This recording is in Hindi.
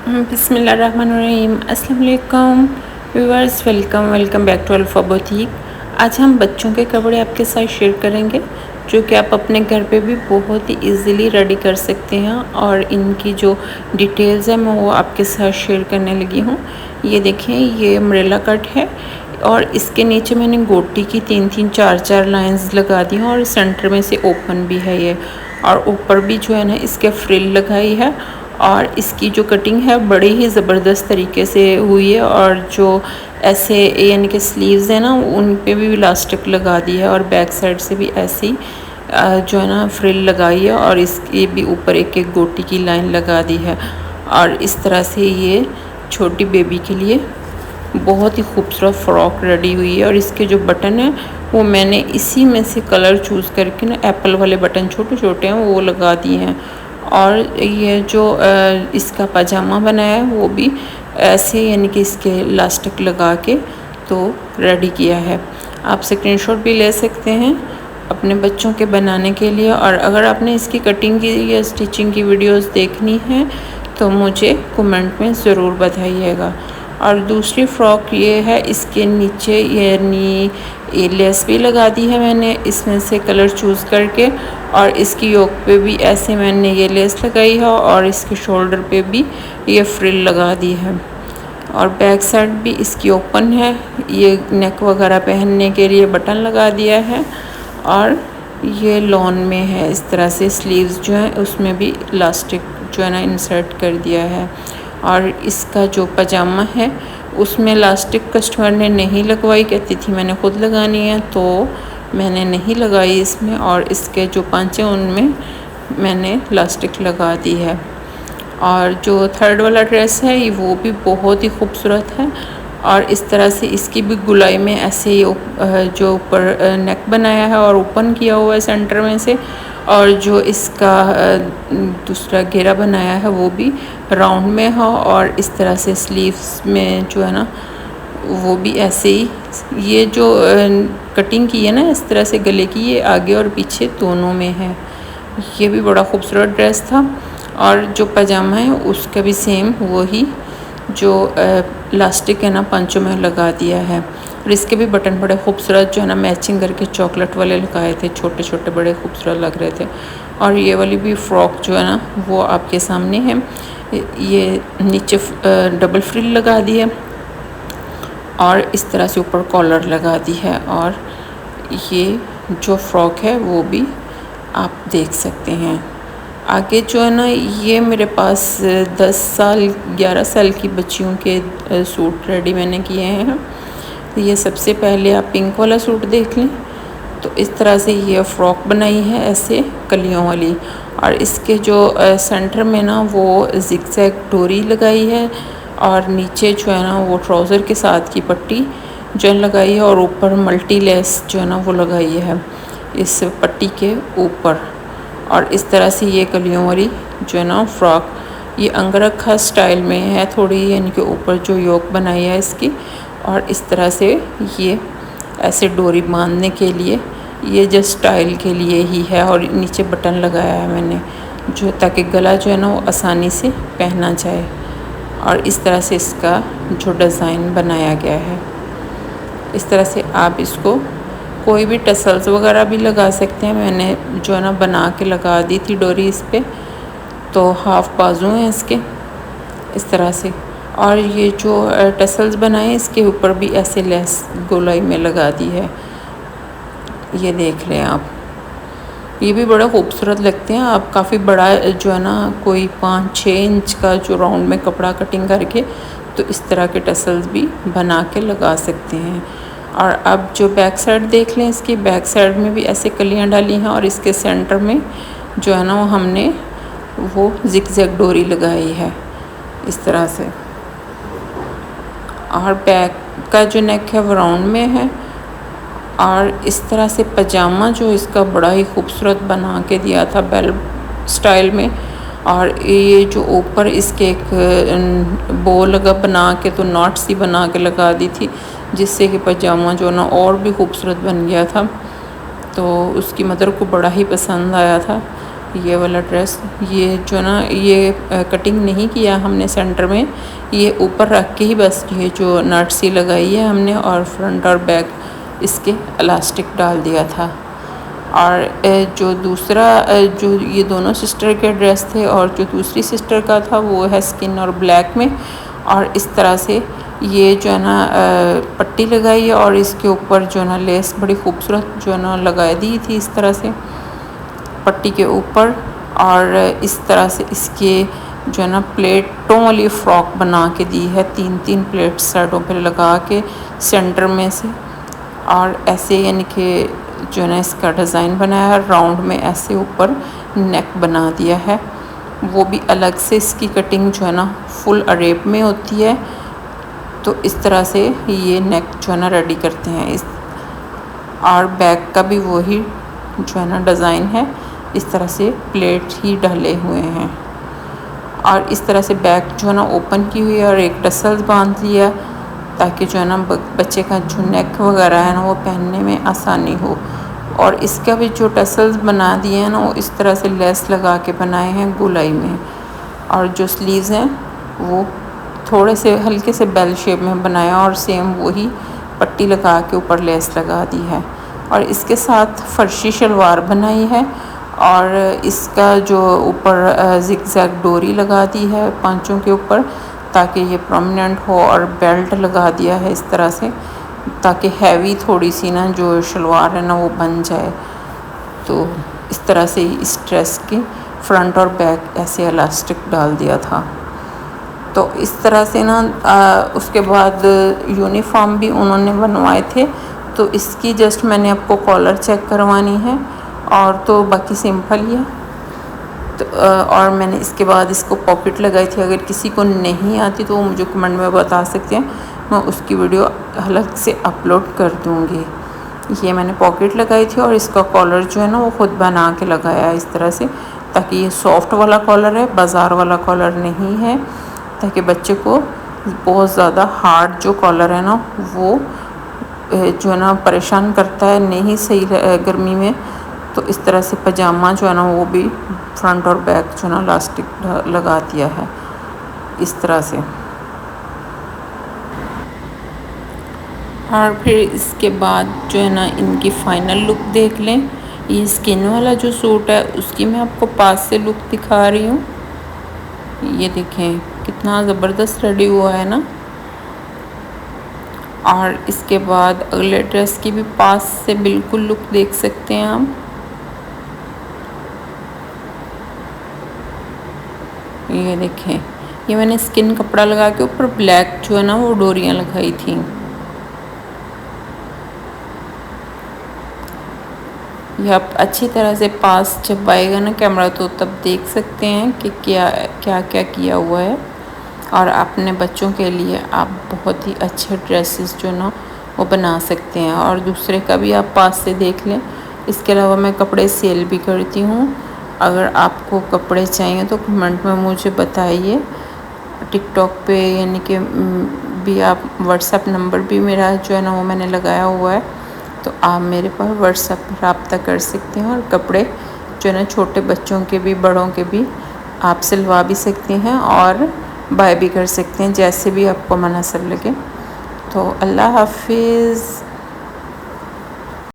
बिस्मिल्लाहिर्रहमानिर्रहीम। अस्सलाम वालेकुम viewers, welcome back to Alpha Boutique. आज हम बच्चों के कपड़े आपके साथ शेयर करेंगे जो कि आप अपने घर पे भी बहुत ही इजीली रेडी कर सकते हैं, और इनकी जो डिटेल्स है मैं वो आपके साथ शेयर करने लगी हूँ। ये देखें, ये अम्ब्रेला कट है और इसके नीचे मैंने गोटी की 3-4 लाइंस लगा दी हैं और सेंटर में से ओपन भी है ये, और ऊपर भी जो है ना इसके फ्रिल लगाई है। और इसकी जो कटिंग है बड़ी ही ज़बरदस्त तरीके से हुई है, और जो ऐसे यानी कि स्लीव्स है ना उन पे भी इलास्टिक लगा दी है, और बैक साइड से भी ऐसी जो है ना फ्रिल लगाई है, और इसके भी ऊपर एक एक गोटी की लाइन लगा दी है। और इस तरह से ये छोटी बेबी के लिए बहुत ही खूबसूरत फ़्रॉक रेडी हुई है। और इसके जो बटन है वो मैंने इसी में से कलर चूज़ करके ना एप्पल वाले बटन छोटे छोटे हैं वो लगा दिए हैं। और ये जो इसका पजामा बनाया है वो भी ऐसे यानी कि इसके इलास्टिक लगा के तो रेडी किया है। आप स्क्रीनशॉट भी ले सकते हैं अपने बच्चों के बनाने के लिए। और अगर आपने इसकी कटिंग की या स्टिचिंग की वीडियोस देखनी है तो मुझे कमेंट में ज़रूर बताइएगा। और दूसरी फ़्रॉक ये है, इसके नीचे यानी ये लेस भी लगा दी है मैंने इसमें से कलर चूज़ करके, और इसकी योक पे भी ऐसे मैंने ये लेस लगाई है, और इसके शोल्डर पे भी ये फ्रिल लगा दी है। और बैक साइड भी इसकी ओपन है, ये नेक वगैरह पहनने के लिए बटन लगा दिया है। और ये लॉन में है, इस तरह से स्लीव्स जो हैं उसमें भी इलास्टिक जो है ना इंसर्ट कर दिया है। और इसका जो पजामा है उसमें इलास्टिक कस्टमर ने नहीं लगवाई, कहती थी मैंने खुद लगानी है, तो मैंने नहीं लगाई इसमें। और इसके जो पांचे उनमें मैंने इलास्टिक लगा दी है। और जो थर्ड वाला ड्रेस है ये वो भी बहुत ही खूबसूरत है, और इस तरह से इसकी भी गुलाई में ऐसे ही जो ऊपर नेक बनाया है और ओपन किया हुआ है सेंटर में से, और जो इसका दूसरा घेरा बनाया है वो भी राउंड में है। और इस तरह से स्लीव्स में जो है ना वो भी ऐसे ही ये जो कटिंग की है ना इस तरह से गले की, ये आगे और पीछे दोनों में है। ये भी बड़ा खूबसूरत ड्रेस था। और जो पजामा है उसका भी सेम वही जो इलास्टिक है ना पंचों में लगा दिया है। और इसके भी बटन बड़े खूबसूरत जो है ना मैचिंग करके चॉकलेट वाले लगाए थे, छोटे छोटे बड़े खूबसूरत लग रहे थे। और ये वाली भी फ़्रॉक जो है ना वो आपके सामने है, ये नीचे डबल फ्रिल लगा दी है और इस तरह से ऊपर कॉलर लगा दी है। और ये जो फ़्रॉक है वो भी आप देख सकते हैं। आगे जो है ना ये मेरे पास 10 साल 11 साल की बच्चियों के सूट रेडी मैंने किए हैं। तो ये सबसे पहले आप पिंक वाला सूट देख लें, तो इस तरह से ये फ़्रॉक बनाई है ऐसे कलियों वाली, और इसके जो सेंटर में ना वो ज़िगज़ैग डोरी लगाई है, और नीचे जो है ना वो ट्राउज़र के साथ की पट्टी जो लगाई है, और ऊपर मल्टी लेस जो है ना वो लगाई है इस पट्टी के ऊपर। और इस तरह से ये कलियों वाली जो है ना फ़्रॉक ये अंगरखा स्टाइल में है थोड़ी, यानी कि ऊपर जो योक बनाई है इसकी, और इस तरह से ये ऐसे डोरी बांधने के लिए ये जस्ट स्टाइल के लिए ही है। और नीचे बटन लगाया है मैंने जो ताकि गला जो है ना वो आसानी से पहना जाए। और इस तरह से इसका जो डिज़ाइन बनाया गया है, इस तरह से आप इसको कोई भी टसल्स वगैरह भी लगा सकते हैं। मैंने जो है ना बना के लगा दी थी डोरी इस पर, तो हाफ बाजू हैं इसके इस तरह से। और ये जो टसल्स बनाए इसके ऊपर भी ऐसे लेस गोलाई में लगा दी है, ये देख लें आप। ये भी बड़ा खूबसूरत लगते हैं। आप काफ़ी बड़ा जो है ना कोई 5-6 इंच का जो राउंड में कपड़ा कटिंग करके तो इस तरह के टसल्स भी बना के लगा सकते हैं। और अब जो बैक साइड देख लें, इसकी बैक साइड में भी ऐसे कलियां डाली हैं, और इसके सेंटर में जो है ना वो हमने वो ज़िगज़ैग डोरी लगाई है इस तरह से। और बैक का जो नेक है वो राउंड में है। और इस तरह से पजामा जो इसका बड़ा ही खूबसूरत बना के दिया था बेल स्टाइल में। और ये जो ऊपर इसके एक बो लगा बना के तो नॉट सी बना के लगा दी थी, जिससे कि पजामा जो ना और भी खूबसूरत बन गया था। तो उसकी मदर को बड़ा ही पसंद आया था। ये वाला ड्रेस, ये जो ना ये कटिंग नहीं किया हमने सेंटर में, ये ऊपर रख के ही बस ये जो नट सी लगाई है हमने और फ्रंट और बैक इसके इलास्टिक डाल दिया था। और जो दूसरा जो ये दोनों सिस्टर के ड्रेस थे और जो दूसरी सिस्टर का था वो है स्किन और ब्लैक में, और इस तरह से ये जो है ना पट्टी लगाई है और इसके ऊपर जो है ना लेस बड़ी खूबसूरत जो है ना लगा दी थी इस तरह से पट्टी के ऊपर। और इस तरह से इसके जो है ना प्लेटों वाली फ़्रॉक बना के दी है, 3-3 प्लेट साइडों पे लगा के सेंटर में से, और ऐसे यानी कि जो है ना इसका डिज़ाइन बनाया है राउंड में, ऐसे ऊपर नेक बना दिया है। वो भी अलग से इसकी कटिंग जो है ना फुल अरेब में होती है, तो इस तरह से ये नेक जो है ना रेडी करते हैं इस। और बैक का भी वही जो है ना डिज़ाइन है, इस तरह से प्लेट ही डाले हुए हैं। और इस तरह से बैक जो है ना ओपन की हुई है और एक टसल्स बांध लिया ताकि जो है ना बच्चे का जो नेक वगैरह है ना वो पहनने में आसानी हो। और इसका भी जो टसल्स बना दिए हैं ना वो इस तरह से लेस लगा के बनाए हैं गोलाई में। और जो स्लीव्स हैं वो थोड़े से हल्के से बेल शेप में बनाया और सेम वही पट्टी लगा के ऊपर लेस लगा दी है। और इसके साथ फर्शी शलवार बनाई है और इसका जो ऊपर जिगजैग डोरी लगा दी है पांचों के ऊपर ताकि ये प्रोमिनेंट हो, और बेल्ट लगा दिया है इस तरह से ताकि हैवी थोड़ी सी ना जो शलवार है ना वो बन जाए। तो इस तरह से इस ड्रेस के फ्रंट और बैक ऐसे इलास्टिक डाल दिया था। तो इस तरह से ना उसके बाद यूनिफॉर्म भी उन्होंने बनवाए थे, तो इसकी जस्ट मैंने आपको कॉलर चेक करवानी है और तो बाकी सिंपल ही है। तो और मैंने इसके बाद इसको पॉकेट लगाई थी। अगर किसी को नहीं आती तो वो मुझे कमेंट में बता सकते हैं, मैं उसकी वीडियो अलग से अपलोड कर दूँगी। ये मैंने पॉकेट लगाई थी और इसका कॉलर जो है ना वो खुद बना के लगाया है इस तरह से, ताकि ये सॉफ्ट वाला कॉलर है, बाज़ार वाला कॉलर नहीं है, ताकि बच्चे को बहुत ज़्यादा हार्ड जो कॉलर है ना वो जो है ना परेशान करता है, नहीं सही गर्मी में। तो इस तरह से पजामा जो है ना वो भी फ्रंट और बैक जो है ना इलास्टिक लगा दिया है इस तरह से। और फिर इसके बाद जो है ना इनकी फ़ाइनल लुक देख लें। ये स्किन वाला जो सूट है उसकी मैं आपको पास से लुक दिखा रही हूँ। ये देखें कितना ज़बरदस्त रेडी हुआ है ना। और इसके बाद अगले ड्रेस की भी पास से बिल्कुल लुक देख सकते हैं हम। ये देखें, ये मैंने स्किन कपड़ा लगा के ऊपर ब्लैक जो है ना वो डोरियां लगाई थी। ये आप अच्छी तरह से पास जब आएगा ना कैमरा तो तब देख सकते हैं कि क्या क्या क्या किया हुआ है। और अपने बच्चों के लिए आप बहुत ही अच्छे ड्रेसेस जो ना वो बना सकते हैं, और दूसरे का भी आप पास से देख लें। इसके अलावा मैं कपड़े सेल भी करती हूँ। अगर आपको कपड़े चाहिए तो कमेंट में मुझे बताइए। टिकटॉक पे यानी कि भी आप व्हाट्सएप नंबर भी मेरा जो है ना वो मैंने लगाया हुआ है, तो आप मेरे पास व्हाट्सएप पर रब्ता कर सकते हैं। और कपड़े जो है ना छोटे बच्चों के भी बड़ों के भी आप सिलवा भी सकते हैं और बाय भी कर सकते हैं, जैसे भी आपको मुनासिब लगे। तो अल्लाह हाफिज़।